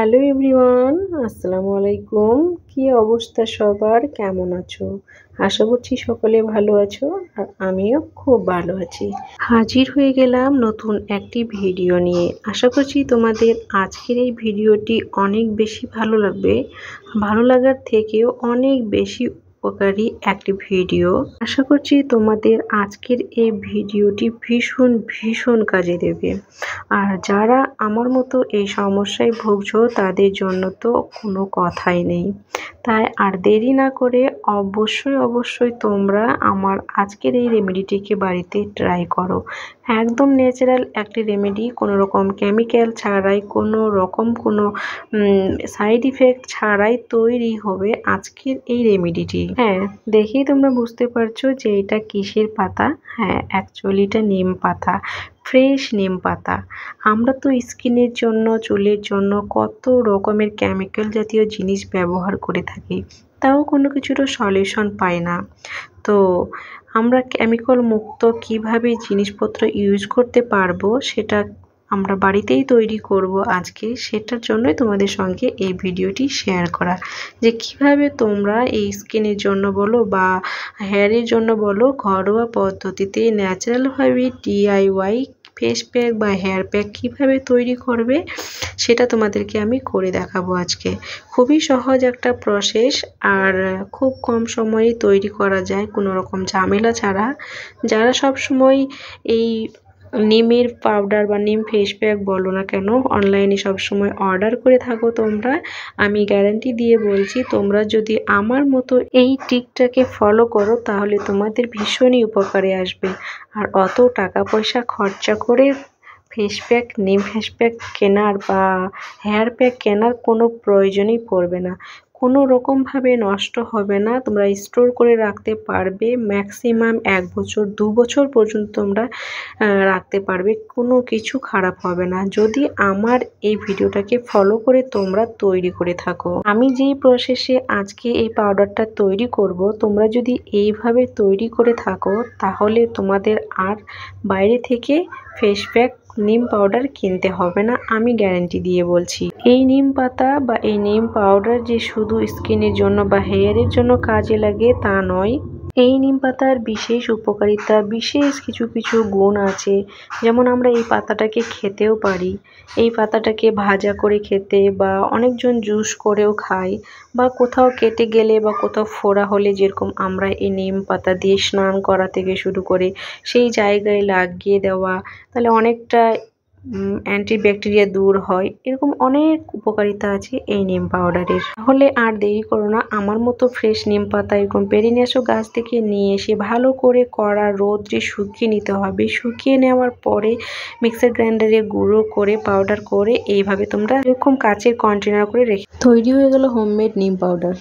Hello everyone, আসসালামু আলাইকুম। কি অবস্থা সবার, কেমন আছো? আশা করছি সকলে ভালো আছো আর আমিও খুব ভালো আছি। হাজির হয়ে গেলাম নতুন একটি ভিডিও নিয়ে। আশা করছি তোমাদের আজকের এই ভিডিওটি অনেক বেশি ভালো লাগবে। ভালো লাগার থেকেও অনেক বেশি উপকারী একটি ভিডিও। আশা করছি তোমাদের আজকের এই ভিডিওটি ভীষণ কাজে দেবে। আর যারা আমার মতো এই সমস্যায় ভুগছো তাদের জন্য তো কোনো কথাই নেই। তাই আর দেরি না করে অবশ্যই তোমরা আমার আজকের এই রেমেডিটিকে বাড়িতে ট্রাই করো। একদম ন্যাচারাল একটি রেমেডি, কোনো রকম কেমিক্যাল ছাড়াই, কোনো রকম কোনো সাইড ইফেক্ট ছাড়াই তৈরি হবে আজকের এই রেমেডিটি। হ্যাঁ, দেখেই তোমরা বুঝতে পারছো যে এটা কিসের পাতা। হ্যাঁ, অ্যাকচুয়ালি এটা নিম পাতা, ফ্রেশ নিম পাতা। আমরা তো স্কিনের জন্য, চুলের জন্য কত রকমের কেমিক্যাল জাতীয় জিনিস ব্যবহার করে থাকি, তাও কোনো কিছুর সলিউশন পাই না। তো আমরা কেমিক্যাল মুক্ত কিভাবে জিনিসপত্র ইউজ করতে পারবো সেটা আমরা বাড়িতেই তৈরি করব আজকে। সেটার জন্যই তোমাদের সঙ্গে এই ভিডিওটি শেয়ার করা, যে কিভাবে তোমরা এই স্কিনের জন্য বলো বা হেয়ারের জন্য বলো, ঘরোয়া পদ্ধতিতে ন্যাচারালভাবে DIY ফেস প্যাক বা হেয়ার প্যাক কীভাবে তৈরি করবে সেটা তোমাদেরকে আমি করে দেখাবো আজকে। খুবই সহজ একটা প্রসেস আর খুব কম সময়ে তৈরি করা যায় কোনো রকম ঝামেলা ছাড়া। যারা সব সময় এই নিমের পাউডার বা নিম ফেস প্যাক বলো না কেন অনলাইনে সবসময় অর্ডার করে থাকো তোমরা, আমি গ্যারান্টি দিয়ে বলছি তোমরা যদি আমার মতো এই ট্রিকটাকে ফলো করো তাহলে তোমাদের ভীষণই উপকারে আসবে। আর অত টাকা পয়সা খরচা করে নিম ফেস প্যাক কেনার বা হেয়ার প্যাক কেনার কোনো প্রয়োজনই পড়বে না। কোনো রকমভাবে নষ্ট হবে না, তোমরা স্টোর করে রাখতে পারবে। ম্যাক্সিমাম 1 বছর 2 বছর পর্যন্ত তোমরা রাখতে পারবে, কোনো কিছু খারাপ হবে না যদি আমার এই ভিডিওটাকে ফলো করে তোমরা তৈরি করে থাকো। আমি যেই প্রসেসে আজকে এই পাউডারটা তৈরি করব, তোমরা যদি এইভাবে তৈরি করে থাকো তাহলে তোমাদের আর বাইরে থেকে ফেস প্যাক নিম পাউডার কিনতে হবে না, আমি গ্যারান্টি দিয়ে বলছি। এই নিম পাতা বা এই নিম পাউডার যে শুধু স্কিনের জন্য বা হেয়ারের জন্য কাজে লাগে তা নয়। এই নিম পাতার বিশেষ উপকারিতা, বিশেষ কিছু গুণ আছে। যেমন আমরা এই পাতাটাকে খেতেও পারি, এই পাতাটাকে ভাজা করে খেতে, বা অনেকজন জুস করেও খায়, বা কোথাও কেটে গেলে বা কোথাও ফোড়া হলে যেরকম আমরা এই নিম পাতা দিয়ে স্নান করা থেকে শুরু করে সেই জায়গায় লাগিয়ে দেওয়া, তাহলে অনেকটা অ্যান্টিব্যাকটেরিয়া দূর হয়। এরকম অনেক উপকারিতা আছে এই নিম পাউডারের। তাহলে আর দেরি করো না, আমার মতো ফ্রেশ নিম পাতা এরকম পেরে নিয়ে আসো গাছ থেকে, নিয়ে এসে ভালো করে কড়া রোদ্রে শুকিয়ে নিতে হবে। শুকিয়ে নেওয়ার পরে মিক্সার গ্রাইন্ডারে গুঁড়ো করে পাউডার করে এইভাবে তোমরা এরকম কাচের কন্টেনার করে রেখে তৈরি হয়ে গেল হোমমেড নিম পাউডার।